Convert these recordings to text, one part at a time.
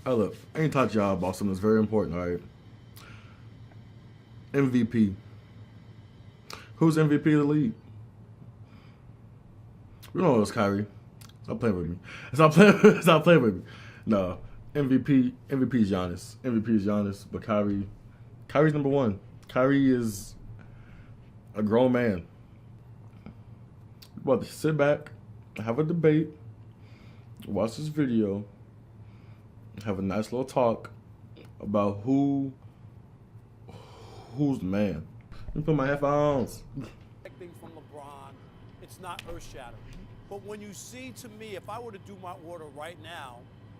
Hey, look, I ain't taught y'all about something that's very important, all right? MVP. Who's MVP of the league? We don't know it's Kyrie. Stop playing with me. Stop playing. Stop playing with me. No, MVP is Giannis. MVP is Giannis, but Kyrie's number one. Kyrie is a grown man. Well, sit back, have a debate, watch this video, have a nice little talk about who's the man. Let me put my headphones. Things from LeBron, it's not earth-shattering. But when you see, to me, if I were to do my order right now,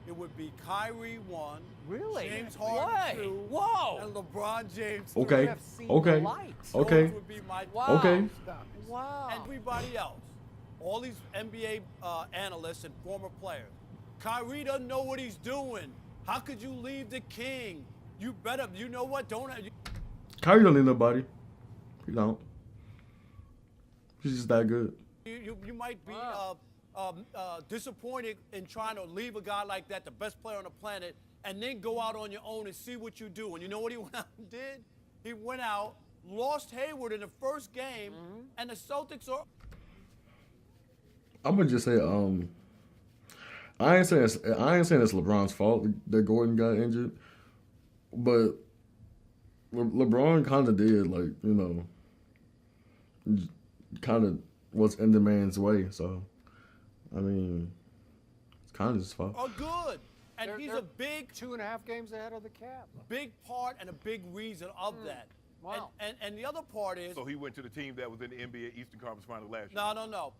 it would be Kyrie 1, Really? James Harden 2, Whoa. and LeBron James 3. Okay. have seen Okay. the lights. Okay. Those would be my Wow. Okay. Wow. And everybody else, all these NBA analysts and former players. Kyrie doesn't know what he's doing. How could you leave the king? You better, you know what? Kyrie don't need nobody. He don't. He's just that good. You might be Wow. disappointed in trying to leave a guy like that, the best player on the planet, and then go out on your own and see what you do. And you know what he went out and did? He went out, lost Hayward in the first game, and the Celtics are. I'm gonna just say, I ain't saying it's LeBron's fault that Gordon got injured, but LeBron kind of did, like, you know, kind of was in the man's way. So, I mean, it's kind of his fault. Are good. And They're- he's they're a big, 2.5 games ahead of the Cavs. big part and a big reason of that. Wow. And the other part is, So he went to the team that was in the NBA Eastern Conference Final last year. no.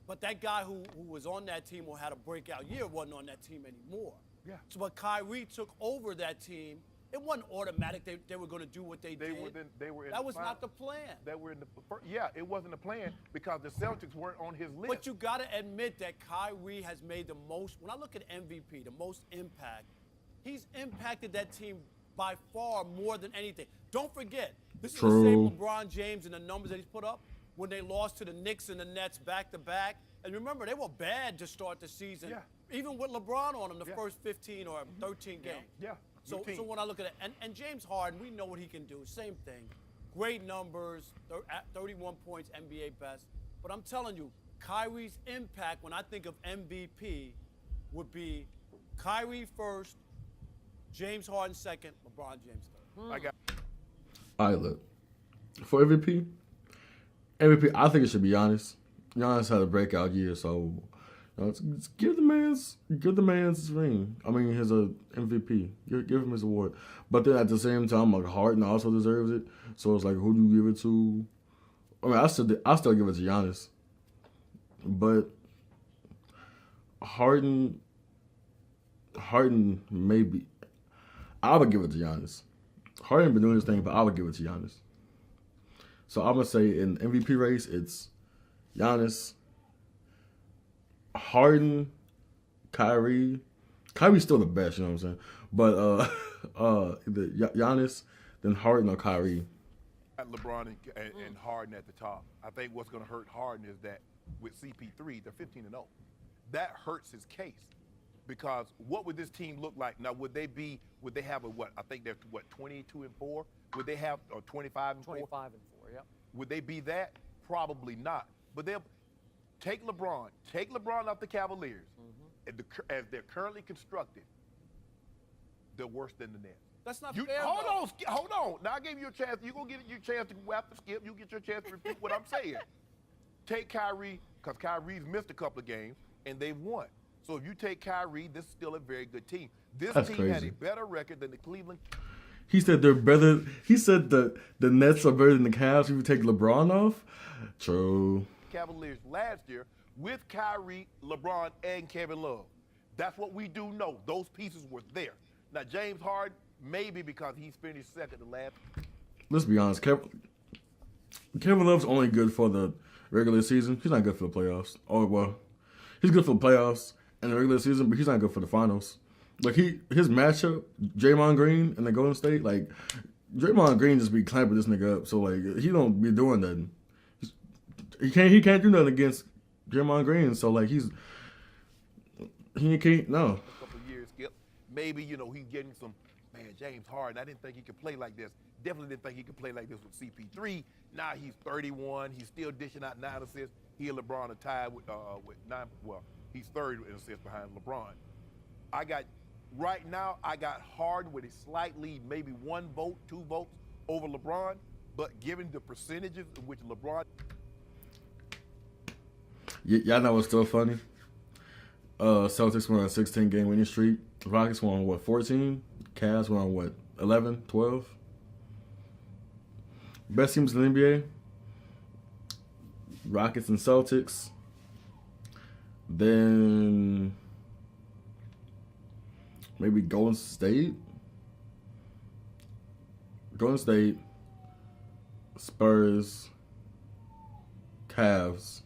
But that guy who was on that team or had a breakout year wasn't on that team anymore. Yeah. So but Kyrie took over that team. It wasn't automatic they were going to do what they They did. were in That the was final. not the plan. They were in the yeah. It wasn't the plan because the Celtics weren't on his list. But you got to admit that Kyrie has made the most, when I look at MVP, the most impact. He's impacted that team by far more than anything. Don't forget, this is the same True. LeBron James and the numbers that he's put up when they lost to the Knicks and the Nets back to back. And remember, they were bad to start the season, Yeah. even with LeBron on them the Yeah. first 15 or 13 games. Yeah. So when I look at it, and James Harden, we know what he can do. Same thing. Great numbers, 31 points, NBA best. But I'm telling you, Kyrie's impact when I think of MVP would be Kyrie first, James Harden second, LeBron James third. I got. All right, look. For MVP, I think it should be Giannis. Giannis had a breakout year, so let's give the man's ring. I mean, his MVP. Give him his award. But then at the same time, like, Harden also deserves it. So it's like, who do you give it to? I mean, I still give it to Giannis, but Harden maybe. I would give it to Giannis. Harden been doing his thing, but I would give it to Giannis. So I'm gonna say in MVP race, it's Giannis, Harden, Kyrie. Kyrie's still the best, you know what I'm saying? But either Giannis, then Harden or Kyrie. At LeBron and Harden at the top. I think what's going to hurt Harden is that with CP3, they're 15-0. That hurts his case because what would this team look like? Now, would they have a what? I think they're 22-4. Would they have or 25-4? 25 and 4, yep. Would they be that? Probably not. But they'll take LeBron off the Cavaliers. As they're currently constructed, they're worse than the Nets. That's not You, fair. hold though. on, hold on. Now I gave you a chance. You're gonna get your chance to go after Skip. You get your chance to repeat what I'm saying. Take Kyrie, because Kyrie's missed a couple of games and they've won. So if you take Kyrie, this is still a very good team. This That's team had crazy. a better record than the Cleveland. He said they're better. He said the Nets are better than the Cavs if you take LeBron off. True. Cavaliers last year with Kyrie, LeBron, and Kevin Love. That's what we do know. Those pieces were there. Now James Harden, maybe because he's finished second to last. Let's be honest. Kevin Love's only good for the regular season. He's not good for the playoffs. Oh well, he's good for the playoffs and the regular season, but he's not good for the finals. Like his matchup, Draymond Green and the Golden State, like Draymond Green just be clamping this nigga up. So like he don't be doing nothing. He can't do nothing against Draymond Green. So like he can't no. A couple of years, Skip. maybe, you know, he's getting some, man, James Harden, I didn't think he could play like this. Definitely didn't think he could play like this with CP3. Now he's 31. He's still dishing out 9 assists. He and LeBron are tied with 9. Well, he's third in assists behind LeBron. Right now, I got Harden with a slight lead, maybe 1 vote, 2 votes over LeBron. But given the percentages in which LeBron. Y'all know what's still funny? Celtics were on a 16-game winning streak. Rockets were on, 14? Cavs were on, 11, 12? Best teams in the NBA? Rockets and Celtics. Then maybe Golden State? Golden State, Spurs, Cavs.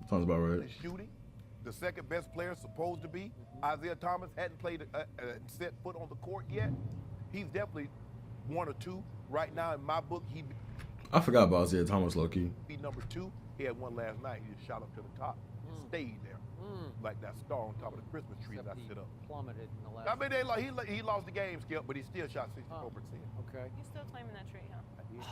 Sounds about right. Shooting, the second best player supposed to be. Isaiah Thomas hadn't played set foot on the court yet. He's definitely 1 or 2 right now in my book. I forgot about Isaiah Thomas, low-key. Be number 2. He had one last night. He just shot up to the top, stayed there, like that star on top of the Christmas tree Except that I sit up. plummeted in the last. I mean, he lost the game, Skip, but he still shot 64%. Okay. You still climbing that tree, huh?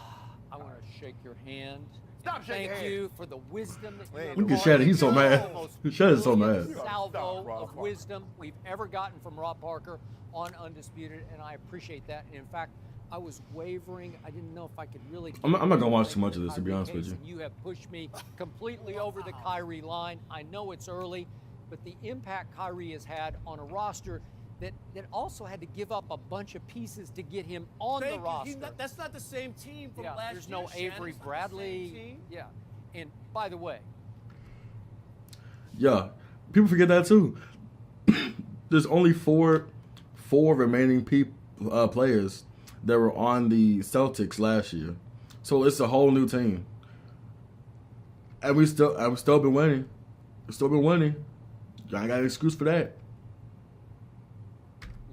I want to shake your hand. Stop shaking Thank hands. you for the wisdom that you Man, have Look at imparted. Shannon, he's so mad. The most Shannon's so brilliant mad. Salvo Stop, Rob of Parker. wisdom we've ever gotten from Rob Parker on Undisputed, and I appreciate that. And in fact, I was wavering. I didn't know if I could really. I'm not gonna watch too much of this, to be Kyrie honest with case, you. and you have pushed me completely over the Kyrie line. I know it's early, but the impact Kyrie has had on a roster that also had to give up a bunch of pieces to get him on the roster. That's not the same team from Yeah, last there's year. no Shannon. Avery It's not the same Bradley. team. Yeah, and by the way, Yeah, people forget that too. There's only four remaining players that were on the Celtics last year, so it's a whole new team, and we still been winning. We've still been winning. I ain't got an excuse for that.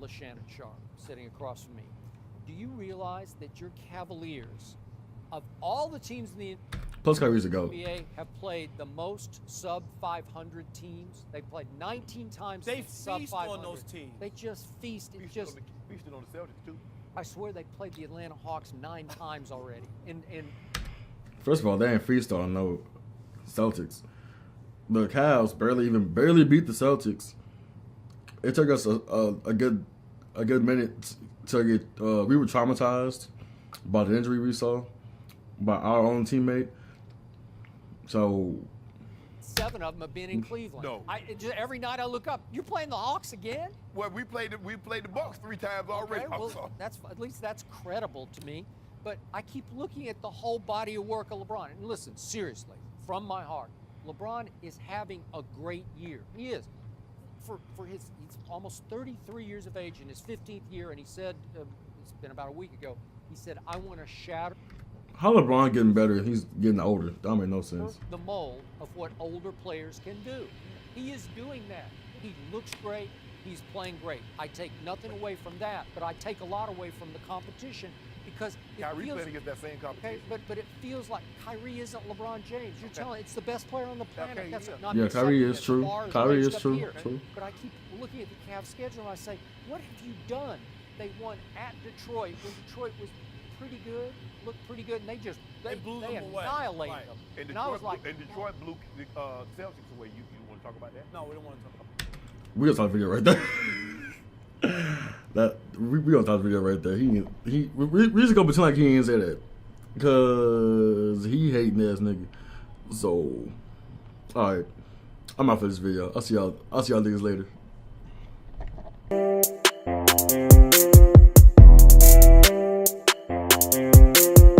LaShannon Sharp sitting across from me. Do you realize that your Cavaliers, of all the teams in the Plus, Kyrie's a goat. NBA, have played the most sub 500 teams? They played 19 times. They sub feast 500. on those teams. They just feast. It just. Feasted on the Celtics too. I swear they played the Atlanta Hawks 9 times already. And First of all, they ain't feast on no Celtics. The Cavs barely beat the Celtics. It took us a good minute to get. We were traumatized by the injury we saw by our own teammate. So 7 of them have been in Cleveland. No. Every night I look up, you're playing the Hawks again? Well, we played the Bucks 3 times already. Okay, well, at least that's credible to me. But I keep looking at the whole body of work of LeBron. And listen, seriously, from my heart, LeBron is having a great year. He is. He's almost 33 years of age in his 15th year, and he said, it's been about a week ago, he said, I want to shatter how LeBron getting better? He's getting older. That don't make no sense. the mold of what older players can do. He is doing that. He looks great. He's playing great. I take nothing away from that, but I take a lot away from the competition because it Kyrie feels, playing against that same competition. okay, but it feels like Kyrie isn't LeBron James. You're telling it's the best player on the planet. Okay, That's yeah. not Yeah, Kyrie accepting is it. true. The bar Kyrie raised is up true, here. true. But I keep looking at the Cavs schedule and I say, what have you done? They won at Detroit when Detroit was pretty good, looked pretty good, and they blew them away. annihilated Right. them. And I was like, Detroit blew the Celtics away. You want to talk about that? No, we don't want to talk about it. We gonna talk video right there. We gonna talk video right there. We just gonna pretend like he ain't say that, cause he hating ass nigga. So, all right, I'm out for this video. I'll see y'all niggas later.